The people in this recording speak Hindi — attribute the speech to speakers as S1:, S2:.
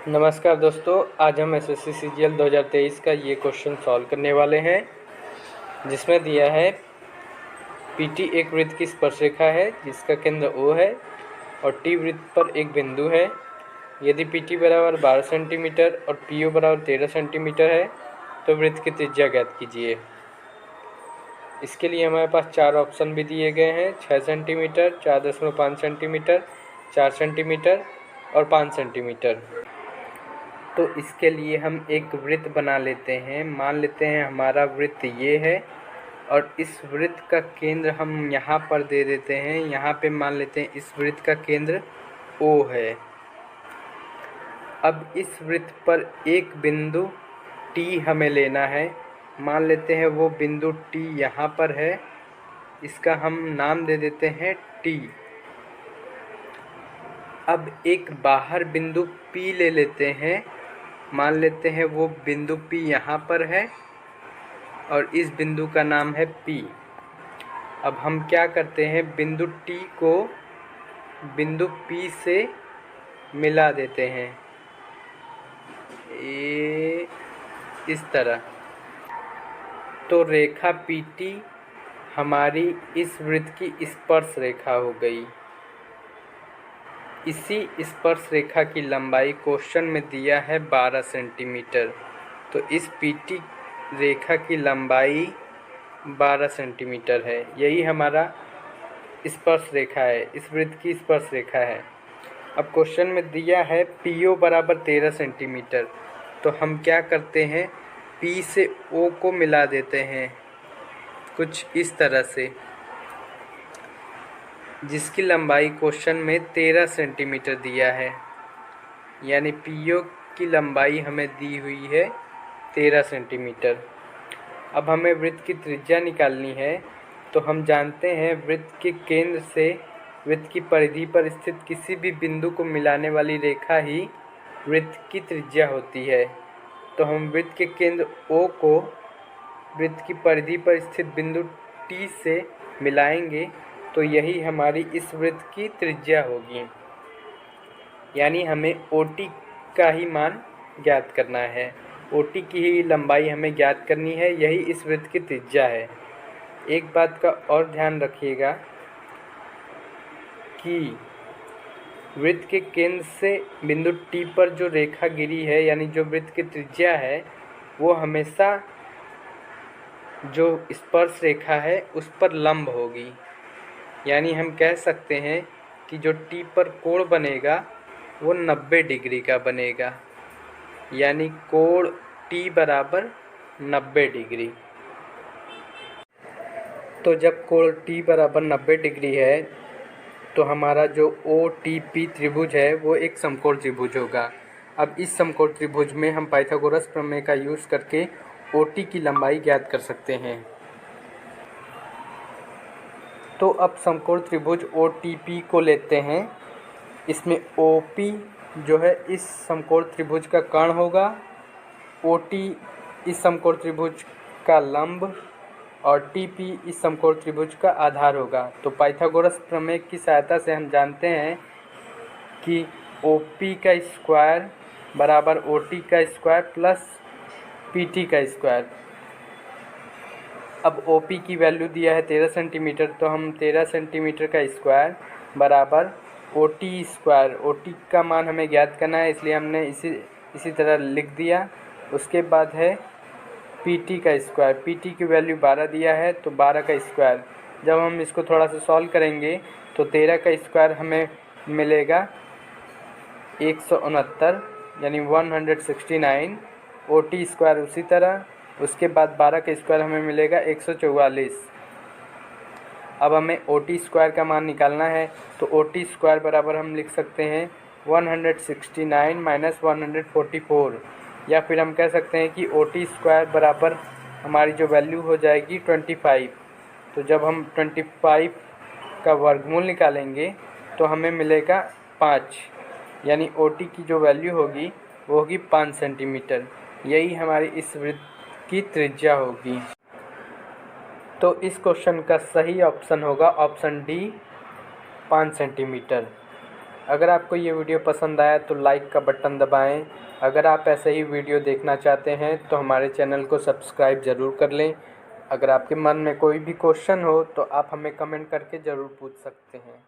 S1: नमस्कार दोस्तों, आज हम एसएससी सीजीएल 2023 का ये क्वेश्चन सॉल्व करने वाले हैं, जिसमें दिया है पीटी एक वृत्त की स्पर्शरेखा है जिसका केंद्र O है और टी वृत्त पर एक बिंदु है। यदि पीटी बराबर 12 सेंटीमीटर और पीओ बराबर 13 सेंटीमीटर है तो वृत्त की त्रिज्या ज्ञात कीजिए। इसके लिए हमारे पास 4 ऑप्शन भी दिए गए हैं, 6 सेंटीमीटर, 4.5 सेंटीमीटर, 4 सेंटीमीटर और 5 सेंटीमीटर। तो इसके लिए हम एक वृत्त बना लेते हैं। मान लेते हैं हमारा वृत्त ये है और इस वृत्त का केंद्र हम यहाँ पर दे देते हैं। यहाँ पे मान लेते हैं इस वृत्त का केंद्र O है। अब इस वृत्त पर एक बिंदु T हमें लेना है। मान लेते हैं वो बिंदु T यहाँ पर है, इसका हम नाम दे देते हैं T। अब एक बाहर बिंदु P ले लेते हैं। मान लेते हैं वो बिंदु P यहाँ पर है और इस बिंदु का नाम है P। अब हम क्या करते हैं, बिंदु T को बिंदु P से मिला देते हैं इस तरह। तो रेखा PT हमारी इस वृत्त की स्पर्श रेखा हो गई। इसी स्पर्श रेखा की लंबाई क्वेश्चन में दिया है 12 सेंटीमीटर। तो इस PT रेखा की लंबाई 12 सेंटीमीटर है। यही हमारा स्पर्श रेखा है, इस वृत्त की स्पर्श रेखा है। अब क्वेश्चन में दिया है PO बराबर 13 सेंटीमीटर। तो हम क्या करते हैं, P से O को मिला देते हैं कुछ इस तरह से, जिसकी लंबाई क्वेश्चन में 13 सेंटीमीटर दिया है। यानी PO की लंबाई हमें दी हुई है 13 सेंटीमीटर। अब हमें वृत्त की त्रिज्या निकालनी है। तो हम जानते हैं वृत्त के केंद्र से वृत्त की परिधि पर स्थित किसी भी बिंदु को मिलाने वाली रेखा ही वृत्त की त्रिज्या होती है। तो हम वृत्त के केंद्र O को वृत्त की परिधि पर स्थित बिंदु T से मिलाएंगे तो यही हमारी इस वृत्त की त्रिज्या होगी। यानी हमें OT का ही मान ज्ञात करना है, OT की ही लंबाई हमें ज्ञात करनी है, यही इस वृत्त की त्रिज्या है। एक बात का और ध्यान रखिएगा कि वृत्त के केंद्र से बिंदु T पर जो रेखा गिरी है, यानी जो वृत्त की त्रिज्या है, वो हमेशा जो स्पर्श रेखा है उस पर लंब होगी। यानी हम कह सकते हैं कि जो T पर कोण बनेगा वो 90 डिग्री का बनेगा। यानी कोण T बराबर 90 डिग्री। तो जब कोण T बराबर 90 डिग्री है तो हमारा जो OTP त्रिभुज है वो एक समकोण त्रिभुज होगा। अब इस समकोण त्रिभुज में हम पाइथागोरस प्रमेय का यूज़ करके OT की लंबाई ज्ञात कर सकते हैं। तो अब समकोण त्रिभुज OTP को लेते हैं। इसमें OP जो है इस समकोण त्रिभुज का कर्ण होगा, OT इस समकोण त्रिभुज का लंब और TP इस समकोण त्रिभुज का आधार होगा। तो पाइथागोरस प्रमेय की सहायता से हम जानते हैं कि OP का स्क्वायर बराबर OT का स्क्वायर प्लस PT का स्क्वायर। अब OP की वैल्यू दिया है 13 सेंटीमीटर, तो हम 13 सेंटीमीटर का स्क्वायर बराबर OT स्क्वायर, OT का मान हमें ज्ञात करना है इसलिए हमने इसी तरह लिख दिया। उसके बाद है PT का स्क्वायर, PT की वैल्यू 12 दिया है तो 12 का स्क्वायर। जब हम इसको थोड़ा सा सॉल्व करेंगे तो 13 का स्क्वायर हमें मिलेगा 169 यानी 169। OT स्क्वायर उसी तरह, उसके बाद 12 का स्क्वायर हमें मिलेगा 144। अब हमें OT स्क्वायर का मान निकालना है। तो OT स्क्वायर बराबर हम लिख सकते हैं 169 माइनस 144, या फिर हम कह सकते हैं कि OT स्क्वायर बराबर हमारी जो वैल्यू हो जाएगी 25। तो जब हम 25 का वर्गमूल निकालेंगे तो हमें मिलेगा 5, यानी OT की जो वैल्यू होगी वो होगी 5 सेंटीमीटर। यही हमारी इस वृत्त की त्रिज्या होगी। तो इस क्वेश्चन का सही ऑप्शन होगा ऑप्शन डी, 5 सेंटीमीटर। अगर आपको ये वीडियो पसंद आया तो लाइक का बटन दबाएं। अगर आप ऐसे ही वीडियो देखना चाहते हैं तो हमारे चैनल को सब्सक्राइब ज़रूर कर लें। अगर आपके मन में कोई भी क्वेश्चन हो तो आप हमें कमेंट करके ज़रूर पूछ सकते हैं।